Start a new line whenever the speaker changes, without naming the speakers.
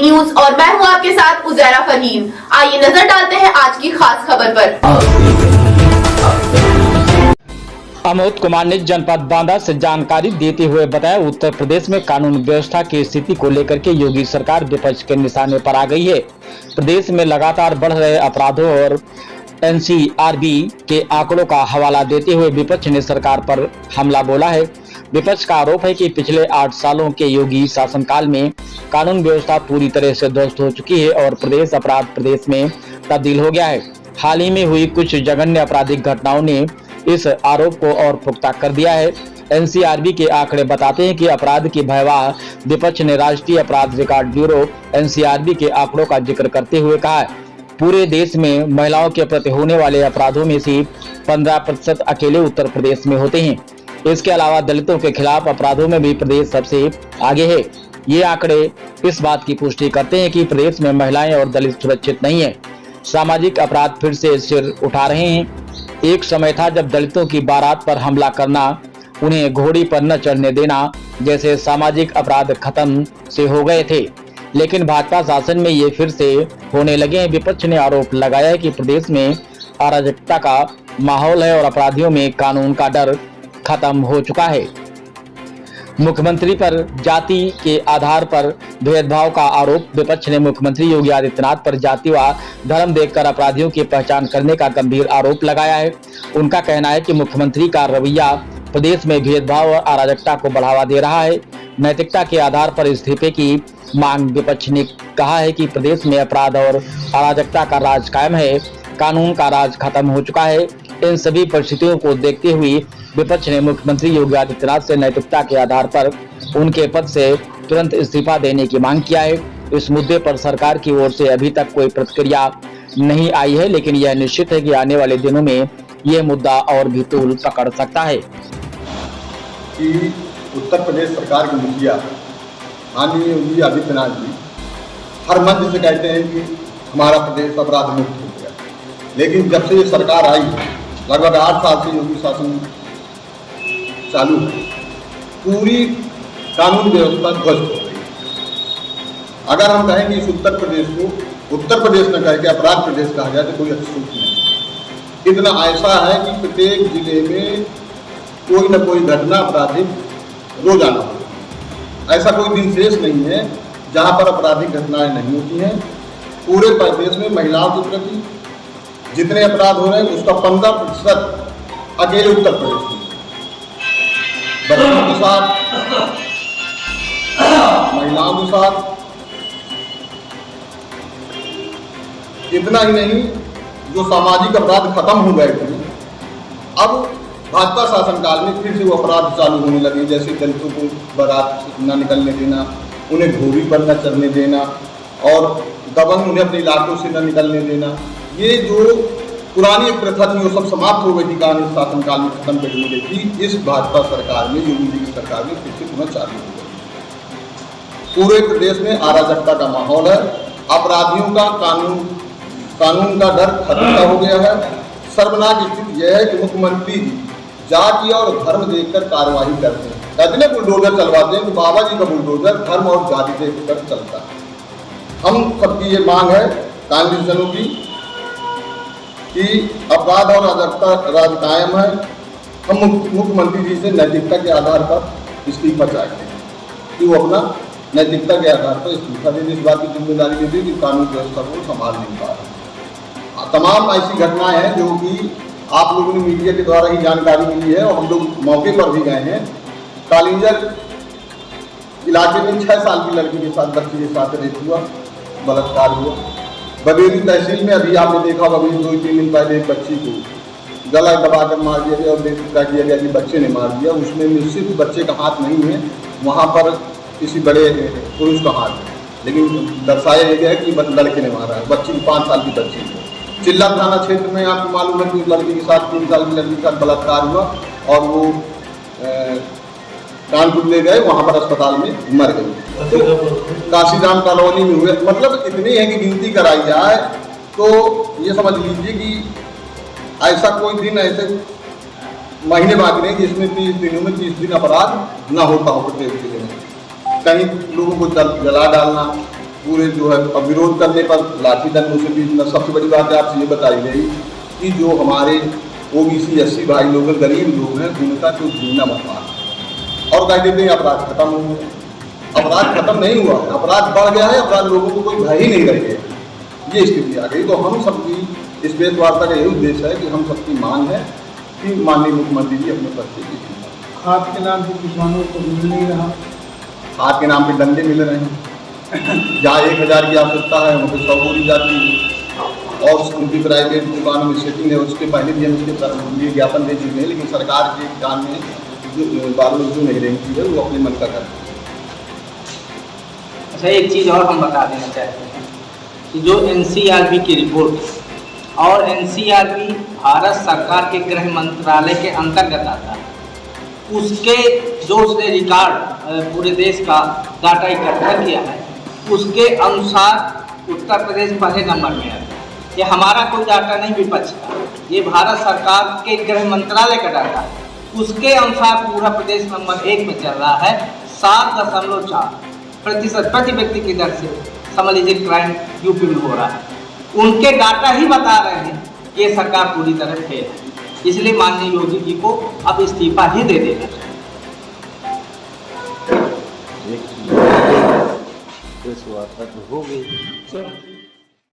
News और मैं हूं आपके साथ उजैरा फरहीन। आइए नजर डालते हैं आज की खास खबर पर।
अमोद कुमार ने जनपद बांदा से जानकारी देते हुए बताया, उत्तर प्रदेश में कानून व्यवस्था की स्थिति को लेकर के योगी सरकार विपक्ष के निशाने पर आ गई है। प्रदेश में लगातार बढ़ रहे अपराधों और एनसीआरबी के आंकड़ों का हवाला देते हुए विपक्ष ने सरकार पर हमला बोला है। विपक्ष का आरोप है कि पिछले 8 सालों के योगी शासनकाल में कानून व्यवस्था पूरी तरह से ध्वस्त हो चुकी है और प्रदेश अपराध प्रदेश में तब्दील हो गया है। हाल ही में हुई कुछ जघन्य आपराधिक घटनाओं ने इस आरोप को और पुख्ता कर दिया है। एनसीआरबी के आंकड़े बताते हैं कि अपराध की भयावह विपक्ष ने राष्ट्रीय अपराध रिकॉर्ड ब्यूरो एनसीआरबी के आंकड़ों का जिक्र करते हुए कहा है, पूरे देश में महिलाओं के प्रति होने वाले अपराधों में से 15% अकेले उत्तर प्रदेश में होते हैं। इसके अलावा दलितों के खिलाफ अपराधों में भी प्रदेश सबसे आगे है। ये आंकड़े इस बात की पुष्टि करते हैं कि प्रदेश में महिलाएं और दलित सुरक्षित नहीं है। सामाजिक अपराध फिर से सिर उठा रहे हैं। एक समय था जब दलितों की बारात पर हमला करना, उन्हें घोड़ी पर न चढ़ने देना जैसे सामाजिक अपराध खत्म से हो गए थे, लेकिन भाजपा शासन में ये फिर से होने लगे हैं। विपक्ष ने आरोप लगाया है कि प्रदेश में अराजकता का माहौल है और अपराधियों में कानून का डर खत्म हो चुका है। मुख्यमंत्री पर जाति के आधार पर भेदभाव का आरोप। विपक्ष ने मुख्यमंत्री योगी आदित्यनाथ पर जाति व धर्म देखकर अपराधियों की पहचान करने का गंभीर आरोप लगाया है। उनका कहना है कि मुख्यमंत्री का रवैया प्रदेश में भेदभाव और अराजकता को बढ़ावा दे रहा है। नैतिकता के आधार पर इस्तीफे की मांग। विपक्ष ने कहा है कि प्रदेश में अपराध और अराजकता का राज कायम है, कानून का राज खत्म हो चुका है। इन सभी परिस्थितियों को देखते हुए विपक्ष ने मुख्यमंत्री योगी आदित्यनाथ से नैतिकता के आधार पर उनके पद से तुरंत इस्तीफा देने की मांग किया है। इस मुद्दे पर सरकार की ओर से अभी तक कोई प्रतिक्रिया नहीं आई है, लेकिन यह निश्चित है कि आने वाले दिनों में यह मुद्दा और भी तूल पकड़ सकता है।
कि उत्तर प्रदेश सरकार के मुखिया माननीय योगी आदित्यनाथ जी हर मंच से कहते हैं कि हमारा प्रदेश अपराध मुक्त हो गया, लेकिन जब से ये सरकार आई, लगभग 8 साल से योगी शासन चालू है, पूरी कानून व्यवस्था ध्वस्त हो गई। अगर हम कहें कि इस उत्तर प्रदेश को उत्तर प्रदेश न कह के अपराध प्रदेश कहा जाए तो कोई अतिशयोक्ति नहीं। इतना ऐसा है कि प्रत्येक जिले में कोई न कोई घटना आपराधिक रोजाना होती है। ऐसा कोई दिन शेष नहीं है जहां पर आपराधिक घटनाएं नहीं होती हैं। पूरे प्रदेश में महिलाओं के प्रति जितने अपराध हो रहे हैं उसका 15% अकेले उत्तर प्रदेश में, बच्चों के साथ, महिलाओं के साथ। इतना ही नहीं, जो सामाजिक अपराध खत्म हो गए थे, अब भाजपा शासनकाल में फिर से वो अपराध चालू होने लगे, जैसे दलितों को बारात न निकलने देना, उन्हें घोड़ी पर न चढ़ने देना और दबंग उन्हें अपने इलाकों से न निकलने देना। ये जो पुरानी एक प्रथा थी वो सब समाप्त हो गई थी, कानून शासनकाल में खत्म करने लगी थी। इस भाजपा सरकार में, योगी जी की सरकार में फिर से पुनः चालू हो गई। पूरे प्रदेश में अराजकता का माहौल है, अपराधियों का कानून का डर खत्म हो गया है। सर्वनाक स्थिति यह है कि मुख्यमंत्री जी जाति और धर्म देखकर कार्रवाई करते हैं। इतने बुलडोजर चलवाते हैं कि बाबा जी का बुलडोजर धर्म और जाति देखकर चलता है। हम सबकी ये मांग है कांग्रेस जनों की कि अपराध और अराजकता राज कायम है। हम मुख्यमंत्री जी से नैतिकता के आधार पर इस्तीफा चाहते हैं कि वो अपना नैतिकता के आधार पर इस्तीफा दे, इस बात की जिम्मेदारी दे दी कि कानून व्यवस्था को संभाल नहीं पा रहे। तमाम ऐसी घटनाएं हैं जो कि आप लोगों ने मीडिया के द्वारा ही जानकारी मिली है और हम लोग मौके पर भी गए हैं। कालिंजर इलाके में 6 साल की लड़की के साथ, बच्ची के साथ रेप हुआ, बलात्कार हुआ। बबेरी तहसील में अभी आपने देखा, अभी 2-3 दिन पहले एक बच्ची को गला दबाकर मार दिया गया और क्या किया गया कि बच्चे ने मार दिया। उसमें सिर्फ बच्चे का हाथ नहीं है, वहाँ पर किसी बड़े पुरुष का हाथ है, लेकिन दर्शाया गया कि लड़के ने मारा है। बच्ची 5 साल की बच्ची को चिल्ला थाना क्षेत्र में आपको मालूम है कि उस लड़की के साथ 3 साल की लड़की के साथ बलात्कार हुआ और वो कानपुर ले गए, वहाँ पर अस्पताल में मर गई। तो काशीराम कॉलोनी में हुए, मतलब इतनी है कि गिनती कराई जाए तो ये समझ लीजिए कि ऐसा कोई दिन, ऐसे महीने बाकी नहीं जिसमें 30 दिनों में 30 दिन अपराध न होता हो प्रत्येक जिले में। कहीं लोगों को जला डालना, पूरे जो है अब विरोध करने पर लाठी दंडों से भी सबसे बड़ी बात है आपसे ये बताई गई कि जो हमारे ओबीसी एससी भाई लोग हैं, गरीब लोग हैं, उनका जो जीना बर्बाद और कह देते हैं अपराध खत्म हो गया। अपराध खत्म नहीं हुआ है, अपराध बढ़ गया है, अपराध लोगों को कोई भय ही नहीं रह गया। ये स्थिति आ गई। तो हम सबकी इस प्रेस वार्ता का यही उद्देश्य है कि हम सबकी मांग है कि माननीय मुख्यमंत्री जी अपने पद से इस्तीफा।
खाद के नाम से किसानों को मिल नहीं रहा,
खाद के नाम पे डंडे मिल रहे हैं। जहाँ 1000 की आवश्यकता है वहाँ पे 100 बोली जाती है और उनकी प्राइवेट दुकानों में सेटिंग है, उसके पहले भी हम उसके लिए ज्ञापन दे चुके हैं, लेकिन सरकार के काम में जो बालों जो नहीं रही चीज़ है वो अपने मन का करती है।
अच्छा, एक चीज़ और हम बता देना चाहते हैं कि जो एनसीआरबी की रिपोर्ट और एनसीआरबी भारत सरकार के गृह मंत्रालय के अंतर्गत आता है, उसके जो उसने रिकॉर्ड पूरे देश का डाटा इकट्ठा किया है, उसके अनुसार उत्तर प्रदेश पहले नंबर में आता है। ये हमारा कोई डाटा नहीं विपक्ष का, ये भारत सरकार के गृह मंत्रालय का डाटा है। उसके अनुसार पूरा प्रदेश नंबर 1 में चल रहा है। 7.4% प्रति व्यक्ति की दर से समझ लीजिए क्राइम यूपी में हो रहा है। उनके डाटा ही बता रहे हैं कि ये सरकार पूरी तरह फेल है। इसलिए माननीय योगी जी को अब इस्तीफा ही दे देना चाहिए।
हो गई।